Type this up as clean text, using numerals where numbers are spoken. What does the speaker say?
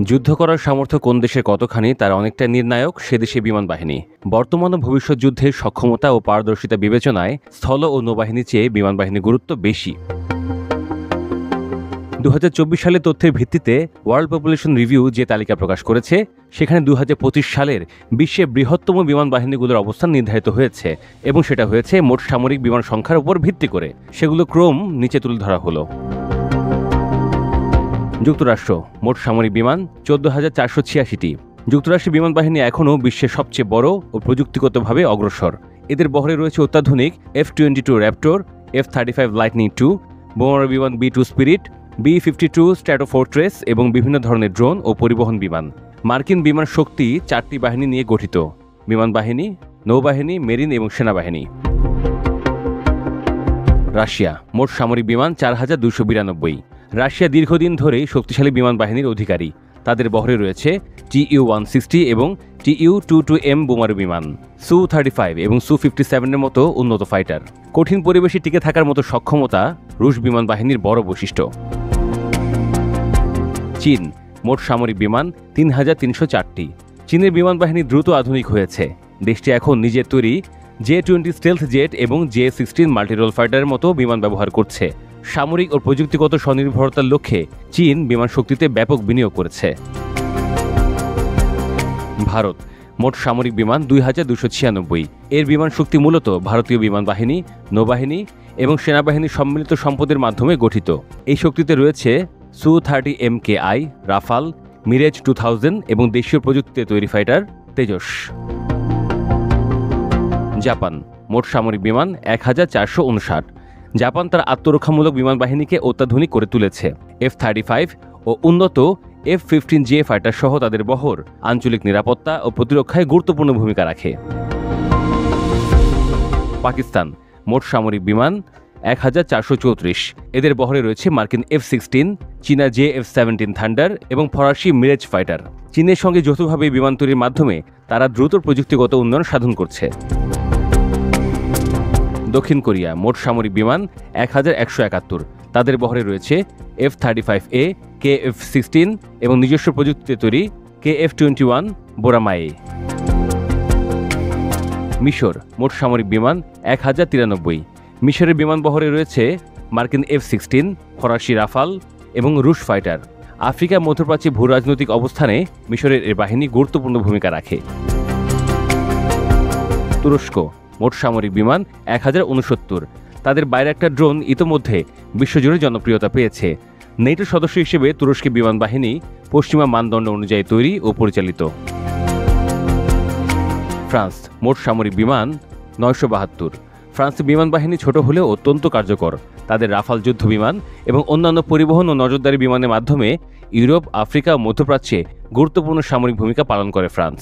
যুদ্ধ করার সামর্থ্য কোন দেশের কতখানি তার অনেকটা নির্ণায়ক সে দেশের বিমান বাহিনী। বর্তমান ও ভবিষ্যৎ যুদ্ধের সক্ষমতা ও পারদর্শিতা বিবেচনায় স্থল ও নৌবাহিনীর চেয়ে বিমান বাহিনীর গুরুত্ব বেশি। 2024 সালের তথ্যের ভিত্তিতে ওয়ার্ল্ড পপুলেশন রিভিউ যে তালিকা প্রকাশ করেছে সেখানে 2025 সালের বিশ্বের বৃহত্তম বিমান বাহিনীগুলোর অবস্থান নির্ধারিত হয়েছে এবং সেটা হয়েছে মোট সামরিক বিমান সংখ্যার উপর ভিত্তি করে। সেগুলো ক্রম নিচে তুলে ধরা হলো। যুক্তরাষ্ট্র মোট সামরিক বিমান 14,486টি। যুক্তরাষ্ট্রের বিমান বাহিনী এখনও বিশ্বের সবচেয়ে বড় ও প্রযুক্তিগতভাবে অগ্রসর। এদের বহরে রয়েছে অত্যাধুনিক F-22 Raptor, F-35 lightning II, বোমারু বিমান B-2 স্পিরিট, B-52 স্ট্র্যাটোফোর্ট্রেস এবং বিভিন্ন ধরনের ড্রোন ও পরিবহন বিমান। মার্কিন বিমান শক্তি 4টি বাহিনী নিয়ে গঠিত: বিমান বাহিনী, নৌবাহিনী, মেরিন এবং সেনাবাহিনী। রাশিয়া মোট সামরিক বিমান 4,292। রাশিয়া দীর্ঘদিন ধরেই শক্তিশালী বিমান বাহিনীর অধিকারী। তাদের বহরে রয়েছে Tu-160 এবং Tu-22M বোমারু বিমান, Su-35 এবং Su-57 এর মতো উন্নত ফাইটার। কঠিন পরিবেশে টিকে থাকার মতো সক্ষমতা রুশ বিমান বাহিনীর বড় বৈশিষ্ট্য। চীন মোট সামরিক বিমান 3,304টি। চীনের বিমান বাহিনী দ্রুত আধুনিক হয়েছে। দেশটি এখন নিজের তৈরি J-20 স্টেলথ জেট এবং J-16 মাল্টিরোল ফাইটারের মতো বিমান ব্যবহার করছে। সামরিক ও প্রযুক্তিগত স্বনির্ভরতার লক্ষ্যে চীন বিমান শক্তিতে ব্যাপক বিনিয়োগ করেছে। ভারত মোট সামরিক বিমান 2,296। এর বিমান শক্তি মূলত ভারতীয় বিমান বাহিনী, নৌবাহিনী এবং সেনাবাহিনীর সম্মিলিত সম্পদের মাধ্যমে গঠিত। এই শক্তিতে রয়েছে Su-30 MKI, রাফাল, মিরেজ 2000 এবং দেশীয় প্রযুক্তিতে তৈরি ফাইটার তেজস। জাপান মোট সামরিক বিমান 1,459। জাপান তার আত্মরক্ষামূলক বিমান বাহিনীকে অত্যাধুনিক করে তুলেছে। F-35 ও উন্নত F-15J ফাইটার সহ তাদের বহর আঞ্চলিক নিরাপত্তা ও প্রতিরক্ষায় গুরুত্বপূর্ণ ভূমিকা রাখে। পাকিস্তান মোট সামরিক বিমান 1,434। এদের বহরে রয়েছে মার্কিন F-16, চীনা J-F-17 থান্ডার এবং ফরাসি মিরেজ ফাইটার। চীনের সঙ্গে যৌথভাবে বিমান তৈরির মাধ্যমে তারা দ্রুত প্রযুক্তিগত উন্নয়ন সাধন করছে। দক্ষিণ কোরিয়া মোট সামরিক বিমান 1,171। তাদের বহরে রয়েছে F-35A, KF-16 এবং নিজস্ব প্রযুক্তিতে তৈরি KF-21 বোরামায়ে। মিশর মোট সামরিক বিমান 1,093। মিশরের বিমান বহরে রয়েছে মার্কিন F-16, ফরাসি রাফাল এবং রুশ ফাইটার। আফ্রিকা মধ্যপ্রাচ্যে ভূরাজনৈতিক অবস্থানে মিশরের এর বাহিনী গুরুত্বপূর্ণ ভূমিকা রাখে। তুরস্ক মোট সামরিক বিমান 1,069। তাদের বাইরাক্টার ড্রোন ইতোমধ্যে বিশ্বজুড়ে জনপ্রিয়তা পেয়েছে। নেটো সদস্য হিসেবে তুরস্কের বিমান বাহিনী পশ্চিমা মানদণ্ড অনুযায়ী তৈরি ও পরিচালিত। ফ্রান্স মোট সামরিক বিমান 972। ফ্রান্সের বিমান বাহিনী ছোট হলেও অত্যন্ত কার্যকর। তাদের রাফাল যুদ্ধ বিমান এবং অন্যান্য পরিবহন ও নজরদারি বিমানের মাধ্যমে ইউরোপ, আফ্রিকা ও মধ্যপ্রাচ্যে গুরুত্বপূর্ণ সামরিক ভূমিকা পালন করে ফ্রান্স।